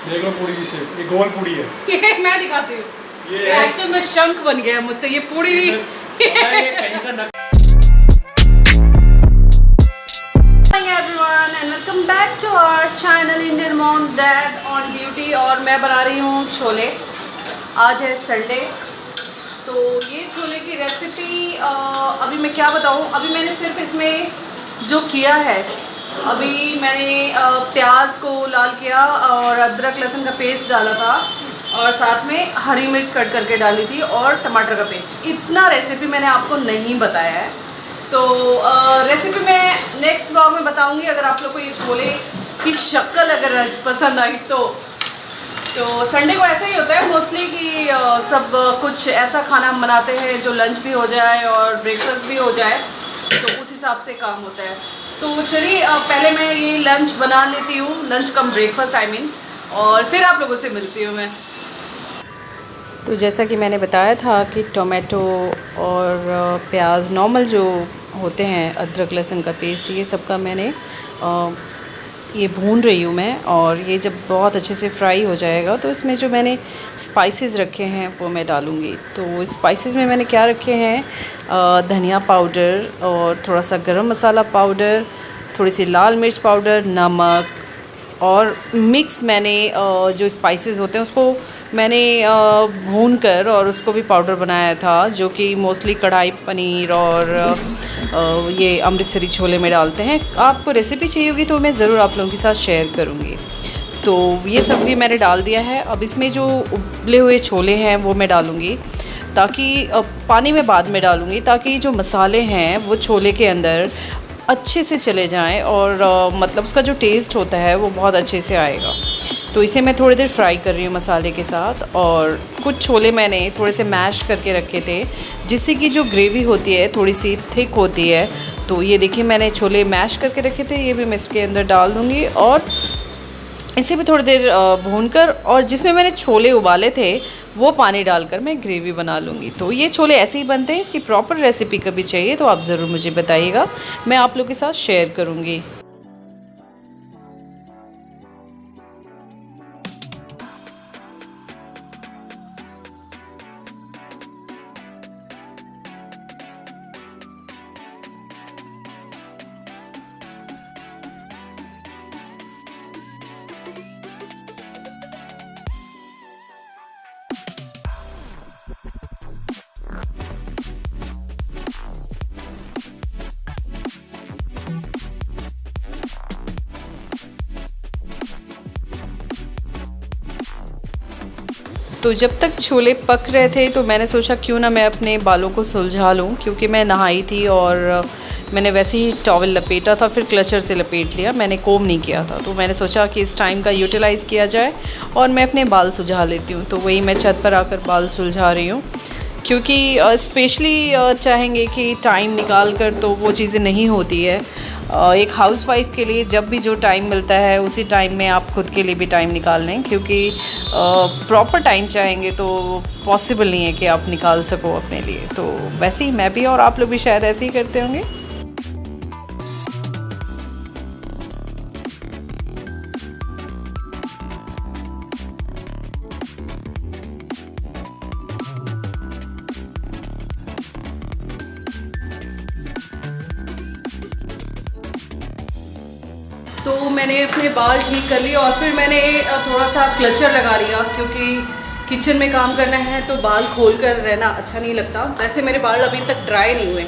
देख लो पूड़ी की शेप, ये गोल पूड़ी है। ये मैं दिखाती हूँ, ये एक्चुअल में शंख बन गया मुझसे, ये पूड़ी नहीं। कहीं का everyone and welcome back to our channel Indian Mom Dad on Duty। और मैं बना रही हूँ छोले। आज है संडे, तो ये छोले की रेसिपी अभी मैं क्या बताऊँ। अभी मैंने सिर्फ इसमें जो किया है, अभी मैंने प्याज को लाल किया और अदरक लहसुन का पेस्ट डाला था और साथ में हरी मिर्च कट करके डाली थी और टमाटर का पेस्ट। इतना रेसिपी मैंने आपको नहीं बताया है, तो रेसिपी मैं नेक्स्ट ब्लॉग में बताऊंगी। अगर आप लोग को ये छोले की शक्ल अगर पसंद आई तो संडे को ऐसा ही होता है मोस्टली कि सब कुछ ऐसा खाना हम बनाते हैं जो लंच भी हो जाए और ब्रेकफास्ट भी हो जाए, तो उस हिसाब से काम होता है। तो चलिए पहले मैं ये लंच बना लेती हूँ, lunch come breakfast I mean, और फिर आप लोगों से मिलती हूँ मैं। तो जैसा कि मैंने बताया था कि टोमेटो और प्याज नॉर्मल जो होते हैं, अदरक लहसुन का पेस्ट, ये सब का मैंने ये भून रही हूँ मैं। और ये जब बहुत अच्छे से फ्राई हो जाएगा तो इसमें जो मैंने स्पाइसेस रखे हैं वो मैं डालूँगी। तो स्पाइसेस में मैंने क्या रखे हैं, धनिया पाउडर और थोड़ा सा गरम मसाला पाउडर, थोड़ी सी लाल मिर्च पाउडर, नमक और मिक्स मैंने जो स्पाइसेस होते हैं उसको मैंने भून कर और उसको भी पाउडर बनाया था, जो कि मोस्टली कढ़ाई पनीर और ये अमृतसरी छोले में डालते हैं। आपको रेसिपी चाहिए होगी तो मैं ज़रूर आप लोगों के साथ शेयर करूँगी। तो ये सब भी मैंने डाल दिया है। अब इसमें जो उबले हुए छोले हैं वो मैं डालूँगी, ताकि पानी में बाद में डालूँगी, ताकि जो मसाले हैं वो छोले के अंदर अच्छे से चले जाएं और मतलब उसका जो टेस्ट होता है वो बहुत अच्छे से आएगा। तो इसे मैं थोड़ी देर फ्राई कर रही हूँ मसाले के साथ। और कुछ छोले मैंने थोड़े से मैश करके रखे थे, जिससे कि जो ग्रेवी होती है थोड़ी सी थिक होती है। तो ये देखिए मैंने छोले मैश करके रखे थे, ये भी मैं इसके अंदर डाल दूँगी और इसे भी थोड़ी देर भूनकर, और जिसमें मैंने छोले उबाले थे वो पानी डालकर मैं ग्रेवी बना लूँगी। तो ये छोले ऐसे ही बनते हैं। इसकी प्रॉपर रेसिपी कभी चाहिए तो आप ज़रूर मुझे बताइएगा, मैं आप लोगों के साथ शेयर करूँगी। तो जब तक छोले पक रहे थे तो मैंने सोचा क्यों ना मैं अपने बालों को सुलझा लूँ, क्योंकि मैं नहाई थी और मैंने वैसे ही टॉवल लपेटा था, फिर क्लचर से लपेट लिया, मैंने कोम नहीं किया था। तो मैंने सोचा कि इस टाइम का यूटिलाइज़ किया जाए और मैं अपने बाल सुलझा लेती हूँ। तो वही मैं छत पर आकर बाल सुलझा रही हूँ, क्योंकि स्पेशली चाहेंगे कि टाइम निकाल कर तो वो चीज़ें नहीं होती है। एक हाउसवाइफ के लिए जब भी जो टाइम मिलता है उसी टाइम में आप खुद के लिए भी टाइम निकाल लें, क्योंकि प्रॉपर टाइम चाहेंगे तो पॉसिबल नहीं है कि आप निकाल सको अपने लिए। तो वैसे ही मैं भी और आप लोग भी शायद ऐसे ही करते होंगे। तो मैंने अपने बाल ठीक कर लिए और फिर मैंने थोड़ा सा क्लचर लगा लिया, क्योंकि किचन में काम करना है तो बाल खोल कर रहना अच्छा नहीं लगता। वैसे मेरे बाल अभी तक ड्राई नहीं हुए,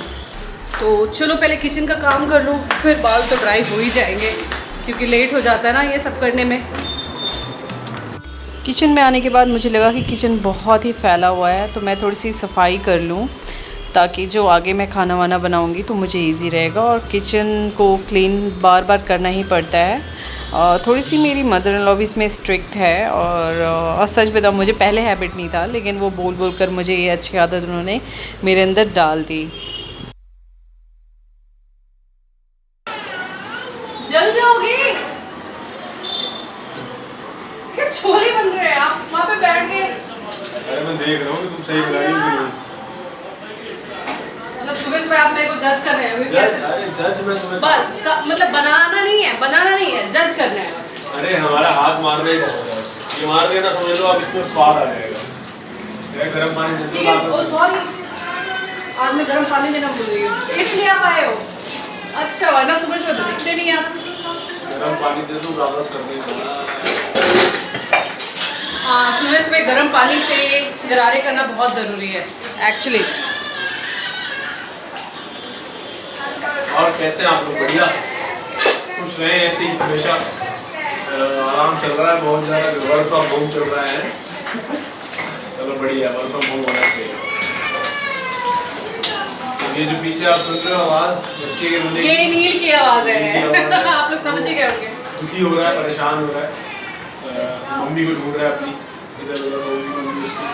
तो चलो पहले किचन का काम कर लूँ, फिर बाल तो ड्राई हो ही जाएंगे, क्योंकि लेट हो जाता है ना ये सब करने में। किचन में आने के बाद मुझे लगा कि किचन बहुत ही फैला हुआ है, तो मैं थोड़ी सी सफाई कर लूँ, ताकि जो आगे मैं खाना वाना बनाऊंगी तो मुझे इजी रहेगा। और किचन को क्लीन बार बार करना ही पड़ता है। थोड़ी सी मेरी मदर इन लॉ भी इसमें स्ट्रिक्ट है, और सच बताऊँ मुझे पहले हैबिट नहीं था, लेकिन वो बोल बोल कर मुझे ये अच्छी आदत उन्होंने मेरे अंदर डाल दी। जल जाओगी, क्या छोले बन रहे हैं आप वहाँ पे बैठ के। अरे मैं देख रहा हूँ तुम सही बना रही हो। मतलब सुबह सुबह आप मेरे को जज कर रहे हो कैसे? जज मैं तुम्हें मतलब बनाना नहीं है, जज करना है। अरे हमारा हाथ मार देगा। ये मार देना, समझ लो आप इसमें स्वाद आ जाएगा। ये गर्म पानी दे ठीक दो है। ओ वापस। सॉरी, आज मैं गर्म पानी देना भूल गई हूँ, इसलिए आप आए हो। अच्छा, वरना सुबह सुबह तो दिखते नहीं आप। गर्म पानी दे दो वापस कर देना। हाँ, सुबह सुबह गर्म पानी से गरारे करना बहुत ज़रूरी है एक्चुअली। और कैसे आप लोग? बढ़िया, खुश रहे ऐसे ही हमेशा। आराम चल रहा है बहुत ज़्यादा, वर्क फ्रॉम होम चल रहा है। चलो बढ़िया, वर्क फ्रॉम होम होना चाहिए। ये जो पीछे आप सुन रहे हो आवाज़ बच्चे के रोने की, ये नील की आवाज़ है। नील की आवाज़ है। आप लोग समझ ही गए होंगे। दुखी हो रहा है, परेशान हो रहा है, मम्मी को ढूंढ रहा है अपनी, इधर उधर होगी मम्मी उसकी।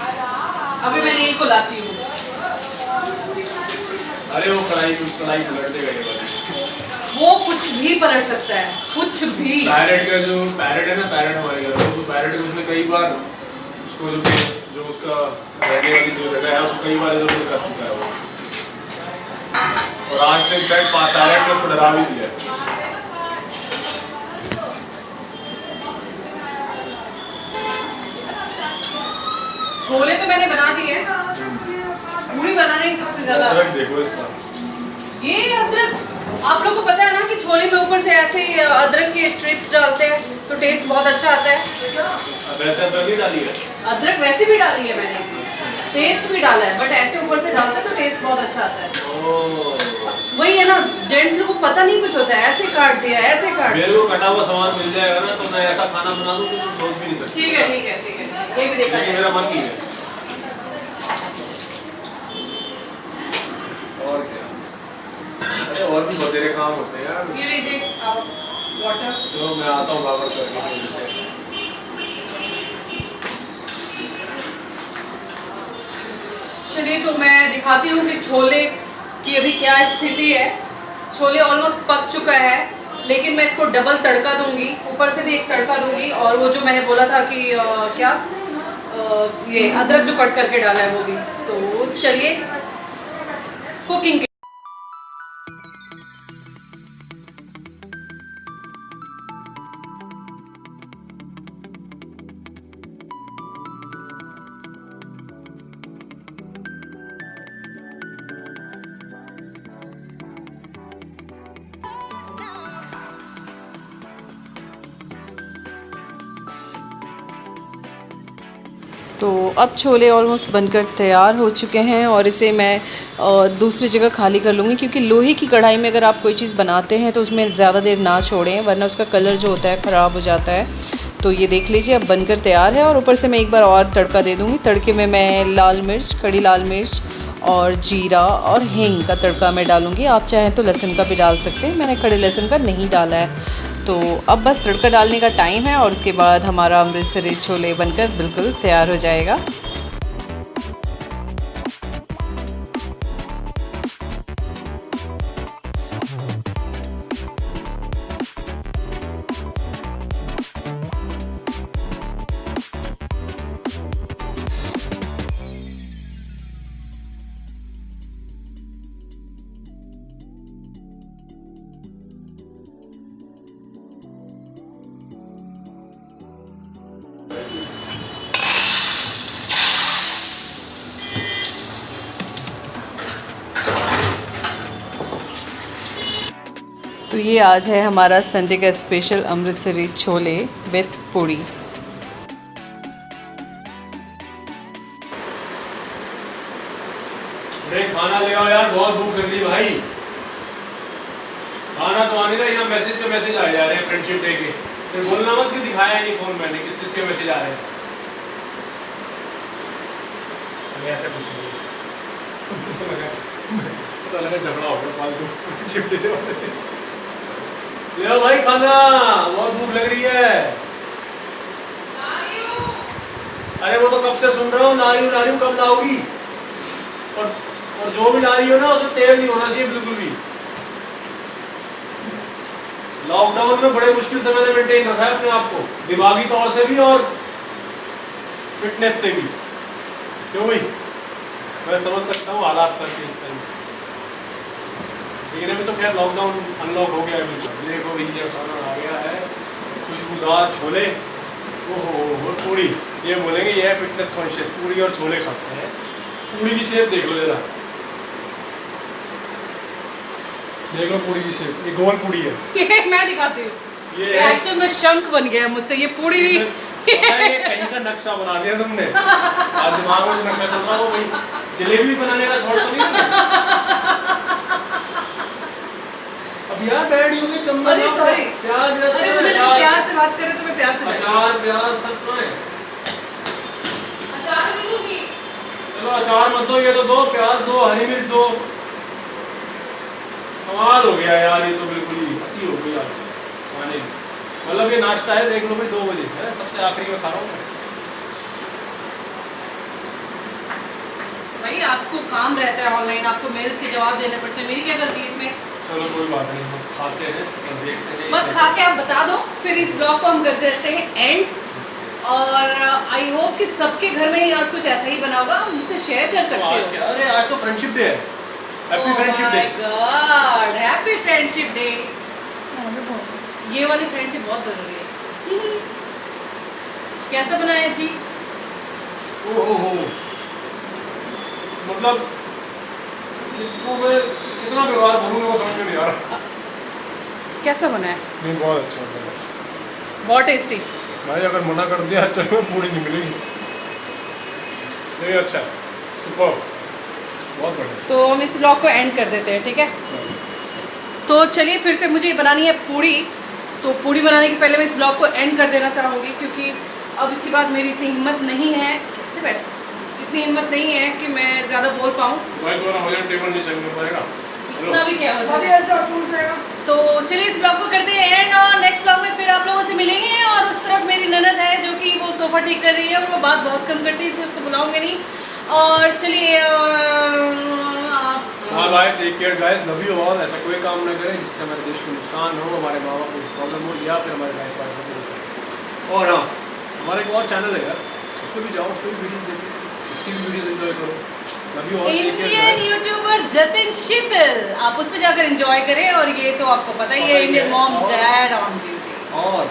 अभी मैं नील को लाती हूँ। अरे वो कढ़ाई पलट देगा ये वाली। वो कुछ भी पलट सकता है, कुछ भी। पैरेट का जो पैरेट है ना, पैरेट हमारे घर में, तो पैरेट है, उसने कई बार उसको जो उसका रहने वाली जो जगह है उसको कई बार इधर उधर कर चुका है वो। और आज तक पैरेट ने उसको डरा भी दिया है। छोले तो मैंने बना दिए, पूरी बनाना ही सबसे ज्यादा। अदरक देखो इसका, ये अदरक, आप लोगों को पता है ना कि छोले में ऊपर से ऐसे ही अदरक के स्ट्रिप्स डालते हैं तो टेस्ट बहुत अच्छा आता है। वैसे अदरक नहीं डाली है, अदरक वैसे भी डाली है मैंने, टेस्ट भी डाला है, बट ऐसे ऊपर से डालते हैं तो टेस्ट बहुत अच्छा आता है। ओह वही है ना, जेंट्स लोगों को पता नहीं कुछ होता है, ऐसे काट दिया, ऐसे काट दिया। मेरे को कटा हुआ सामान मिल जाएगा ना तो मैं ऐसा खाना बना दूं कि तुम सोच भी नहीं सकते। ठीक है, ठीक है, ठीक है, ये भी देखा लेकिन जाए। मेरा मन नहीं है। और क्या, अरे और भी बतेरे काम होते हैं यार। ये लीजिए आप वाटर। चलो मैं आता हूँ वापस करके। चलिए तो मैं दिखाती हूँ कि छोले की अभी क्या स्थिति है। छोले ऑलमोस्ट पक चुका है, लेकिन मैं इसको डबल तड़का दूंगी, ऊपर से भी एक तड़का दूंगी, और वो जो मैंने बोला था कि ये अदरक जो कट करके डाला है वो भी। तो चलिए कुकिंग। तो अब छोले ऑलमोस्ट बनकर तैयार हो चुके हैं और इसे मैं दूसरी जगह खाली कर लूँगी, क्योंकि लोहे की कढ़ाई में अगर आप कोई चीज़ बनाते हैं तो उसमें ज़्यादा देर ना छोड़ें, वरना उसका कलर जो होता है ख़राब हो जाता है। तो ये देख लीजिए अब बनकर तैयार है, और ऊपर से मैं एक बार और तड़का दे दूँगी। तड़के में मैं लाल मिर्च, खड़ी लाल मिर्च और जीरा और हींग का तड़का मैं डालूँगी। आप चाहें तो लहसुन का भी डाल सकते हैं, मैंने खड़े लहसुन का नहीं डाला है। तो अब बस तड़का डालने का टाइम है, और उसके बाद हमारा अमृतसरी छोले बनकर बिल्कुल तैयार हो जाएगा। तो ये आज है हमारा संडे का स्पेशल अमृतसरी छोले विथ पूड़ी। अरे खाना ले आओ यार, बहुत भूख लग रही भाई। खाना तो आने का, यहाँ मैसेज पे मैसेज आ जा रहे हैं फ्रेंडशिप डे के। फिर बोलना मत कि दिखाया नहीं फोन मैंने, किस किस के मैसेज आ रहे हैं। अरे ऐसा कुछ नहीं पता लगा झगड़ा हो गया फालतू फ्रेंडशिप डे वाले दिन। ले आओ भाई खाना, बहुत भूख लग रही है। अरे वो तो कब से सुन रहा हूँ, ना रही हूँ, कब लाओगी? और जो भी ला रही हो ना उसमें तेल नहीं होना चाहिए बिल्कुल भी। लॉकडाउन में बड़े मुश्किल से मैंने मेंटेन रखा है अपने आप को, दिमागी तौर से भी और फिटनेस से भी। क्यों भाई? मैं समझ सकता हूँ हालात सर के इस टाइम, लेकिन अभी तो खैर लॉकडाउन अनलॉक हो गया है बिल्कुल। देखो भैया खाना आ गया है, खुशबूदार छोले ओहो पूड़ी, ये बोलेंगे ये है फिटनेस कॉन्शियस, पूड़ी और छोले खाते हैं। पूड़ी की शेप देख लो जरा, देख लो पूड़ी की शेप, ये गोल पूड़ी है। ये मैं दिखाती हूँ, ये एक्चुअल में शंख बन गया मुझसे, ये पूड़ी नहीं। ये कहीं का नक्शा बना दिया तुमने। आज दिमाग में जो नक्शा चल रहा है वो भाई जलेबी बनाने का थोड़ा तो नहीं है। अब यार बैठ यूं चम्मच, अरे सॉरी, प्याज, अरे मुझे जब प्यार से बात करें तो मैं प्यार से अचार प्याज सब तो है। अचार नहीं दूंगी। चलो अचार मत दो, ये तो दो, प्याज दो, हरी मिर्च दो। कमाल हो गया यार, ये तो बिल्कुल ही अति हो गई यार खाने में। मतलब ये नाश्ता है, देख लो भाई 2 बजे है, सबसे आखिरी में खा रहा हूँ मैं। भाई आपको काम रहता है ऑनलाइन, आपको मेल्स के जवाब देने पड़ते हैं, मेरी क्या गलती है इसमें? चलो कोई बात नहीं, हम खाते हैं और देखते हैं। बस खा के आप बता दो, फिर इस ब्लॉग को हम कर देते हैं एंड। और आई होप कि सबके घर में ही आज कुछ ऐसा ही बना होगा, मुझसे शेयर कर सकते आज हो। क्या, अरे आज तो फ्रेंडशिप डे है, happy friendship day. God, happy friendship day. ये वाली फ्रेंडशिप बहुत जरूरी है। कैसा बनाया जी? ओहो, मतलब जिसको मैं कितना व्यवहार बोलूँगा वो समझ में नहीं आ रहा। कैसा बना है? नहीं बहुत अच्छा बना। बहुत टेस्टी। भाई अगर मना कर दिया चलो में पूरी नहीं मिलेगी। नहीं अच्छा, सुपर, बहुत बढ़िया। तो हम इस ब्लॉग को एंड कर देते हैं, ठीक है? तो चलिए फिर से मुझे बनानी है पूड़ी। तो पूड़ी बनाने के पहले मैं इस ब्लॉग को एंड कर देना चाहूँगी, क्योंकि अब इसके बाद मेरी इतनी हिम्मत नहीं है, कैसे बैठ, इतनी हिम्मत नहीं है कि मैं ज़्यादा बोल पाऊँ। भाई तुम्हारा वजन टेबल नहीं सही हो पाएगा, इतना भी क्या हो जाएगा। तो चलिए इस ब्लॉग को करते हैं एंड, और नेक्स्ट ब्लॉग में फिर आप लोगों से मिलेंगे। और उस तरफ मेरी ननद है जो कि वो सोफ़ा ठीक कर रही है और वो बात बहुत कम करती है, इसलिए उसको बुलाऊंगे नहीं। और चलिए हाँ भाई, take care guys, love you all. ऐसा कोई काम ना करें जिससे हमारे देश को नुकसान हो, हमारे माँ बाप को प्रॉब्लम हो, या फिर हमारे लाइफ पार्टनर को। और हाँ, हमारा एक और चैनल है यार, उस पर भी जाओ, उस पर भी वीडियोज़ देखो, इसकी भी वीडियोज़ एंजॉय करो। Love you all, take care Indian guys. YouTuber Jatin Sheetal, आप उस पर जाकर एंजॉय करें। और ये तो आपको पता ही है, Indian mom dad on duty. और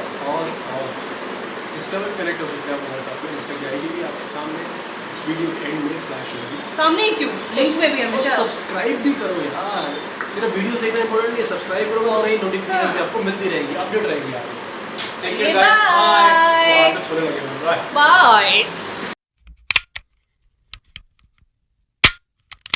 इंस्टा में कनेक्ट हो सकते हैं आप हमारे साथ में। इंस्टा की आईडी भी आपके सामने इस वीडियो के एंड में फ्लैश होगी। सामने ही क्यों, लिंक में भी हमेशा। सब्सक्राइब भी करो यार, मेरा वीडियो देखना इंपॉर्टेंट नहीं है, सब्सक्राइब करोगे तो नई नोटिफिकेशन भी आपको मिलती रहेगी, अपडेट रहेगी आपको। Take care guys, bye. छोले लगे, बाय। बाय।